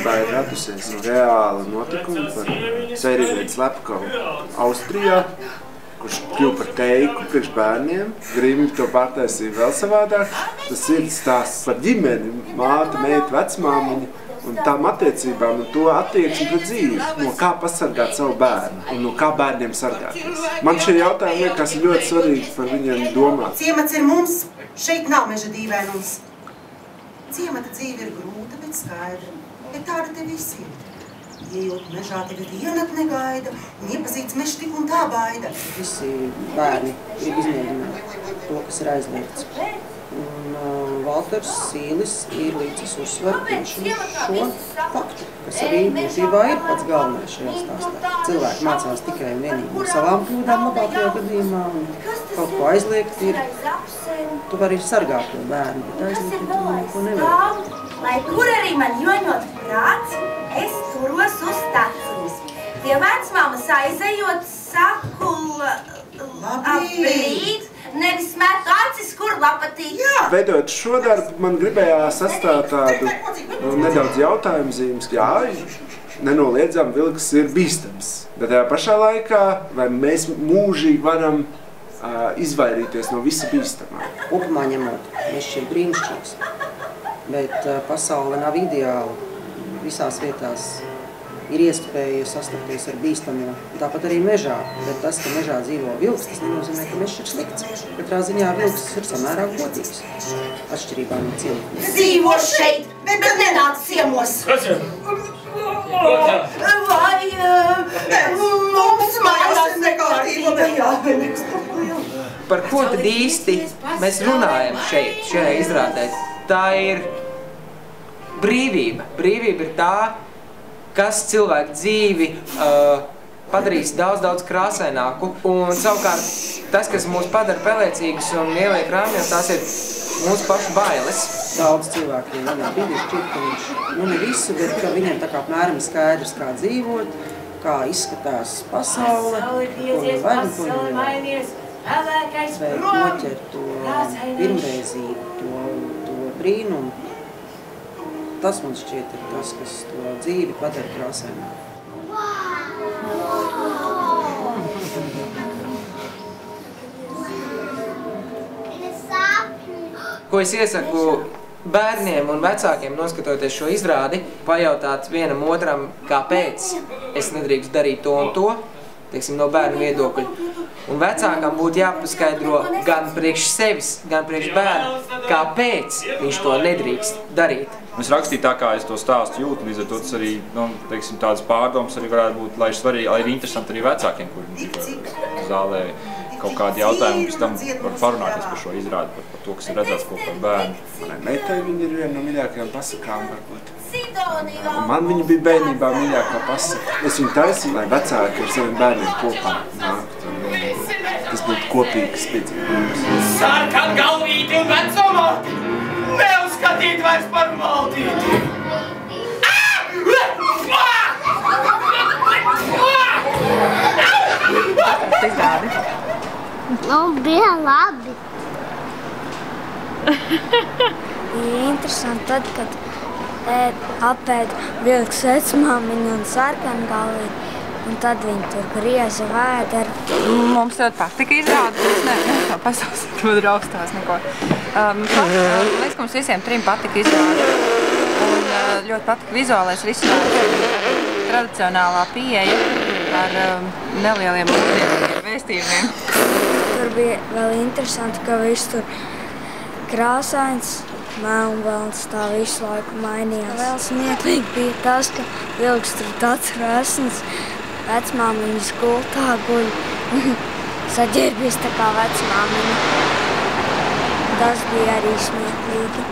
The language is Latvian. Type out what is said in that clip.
patiesībā ir radusies reāla notikuma par Sērīvietu Slepkavu Austrijā, kurš kļuva par teiku priekš bērniem. Grīmi to pārtaisīja vēl savādāk. Tas ir stāsts par ģimeni, māte, meita, vecmāmiņa un tām attiecībām un to attieksmi pret dzīvi. No kā pasargāt savu bērnu un no kā bērniem sargāties. Man šie jautājumi liekas ļoti svarīgi par viņiem domāt. Ciemats ir mums, šeit nav meža dīvainums. Ciemata dzīve ir grūta, bet skaidra. Bet tāda te visi ir. Ejot mežā, tagad ienatne gaida, un iepazīts mežs tik un tā baida. Visi bērni grib izmēģināt to, kas ir aizliegts. Un Valters Sīlis ir līdzis uzsver tieši šo faktu, kas arī būtībā ir pats galvenais šajā stāstā. Cilvēki mācās tikai un vienīgi no savām kļūdām labākajā gadījumā, un kaut ko aizliegt ir, tu vari sargāt to bērnu, bet aizliegt tu neko nevar. Lai kur arī man joņot prāts, es turos uz tacijas. Pie vecmāmas aizejot, saku labrīt, nevis metu acis, kur lapatīt. Veidojot šo darbu, man gribējās sastāt tādu nedaudz jautājumu zīmes. Jā, nenoliedzami vilks ir bīstams. Bet tajā pašā laikā, vai mēs mūžīgi varam izvairīties no visa bīstamā? Kopumā ņemot, mēs šeit brīnišķīgs. Bet pasaule nav ideāla. Visās vietās ir iespēja sastapties ar bīstamo. Tāpat arī mežā. Bet tas, ka mežā dzīvo vilks, tas nenozīmē, ka mežs ir slikts. Katrā ziņā vilks ir samērā godīgs. Atšķirībā no cilvēkiem. Dzīvo šeit, bet nenāk ciemos. Vai mums mājās nekārtība? Par ko tad īsti mēs runājam šeit, šajā izrādē? Tā ir brīvība. Brīvība ir tā, kas cilvēku dzīvi padarīs daudz krāsaināku. Un savukārt tas, kas mūs padara pelēcīgus un ieliek rāmjos, tās ir mūsu pašu bailes. Daudz cilvēku vienā brīdī šķiet, ka viņš, ne visu, bet ka viņiem tā kā apmēram skaidrs, kā dzīvot, kā izskatās pasaule, un vai nu ko vai noķert to pirmreizību, to brīnumu. Tas man šķiet ir tas, kas to dzīvi padara krāsaināku. Ko es iesaku bērniem un vecākiem, noskatoties šo izrādi, pajautāt vienam otram, kāpēc es nedrīkst darīt to un to, teiksim, no bērnu viedokļa. Un vecākam būtu jāpaskaidro gan priekš sevis, gan priekš bērnu, kāpēc viņš to nedrīkst darīt. Es rakstīju tā, kā es to stāstu jūtu, līdz ar to tas arī, teiksim, tādas pārdomas arī varētu būt, lai ir interesanti arī vecākiem, kuri zālē kaut kādi jautājumi, pēc tam var parunāties par šo izrādi, par to, kas ir redzēts kaut par bērnu. Manai meitai viņa ir viena no mīļākajām pasakām, varbūt. Un man viņa bija bērnībā mīļākā pasaka. Es viņu taisīju, lai vecāki ar saviem bērniem kopā nāktu. Tas būtu kopīgs piedzīvojums. Sarkan galvīti un vecumā! Neuzskatīt vairs par maldīti! Bija labi. Bija interesanti tad, kad apēd vilks vecmāmiņu un sarkangalvīti, un tad viņi tur grieza vēderu. Mums ļoti patika izrāde, es nevaru pasaukt, ka man raustās neko. Liekas, ka mums visiem trim patika izrāde. Un ļoti patika vizuālais risinājums, tradicionālā pieeja ar nelieliem vēstījumiem. Tur bija vēl interesanti, ka viss tur krāsains, melnbalns tā visu laiku mainījās. Vēl smieklīgi bija tas, ka vilks tur tāds resns, vecmāmiņas gultā guļ, saģērbies tā kā vecmāmiņa. Tas bija arī smieklīgi.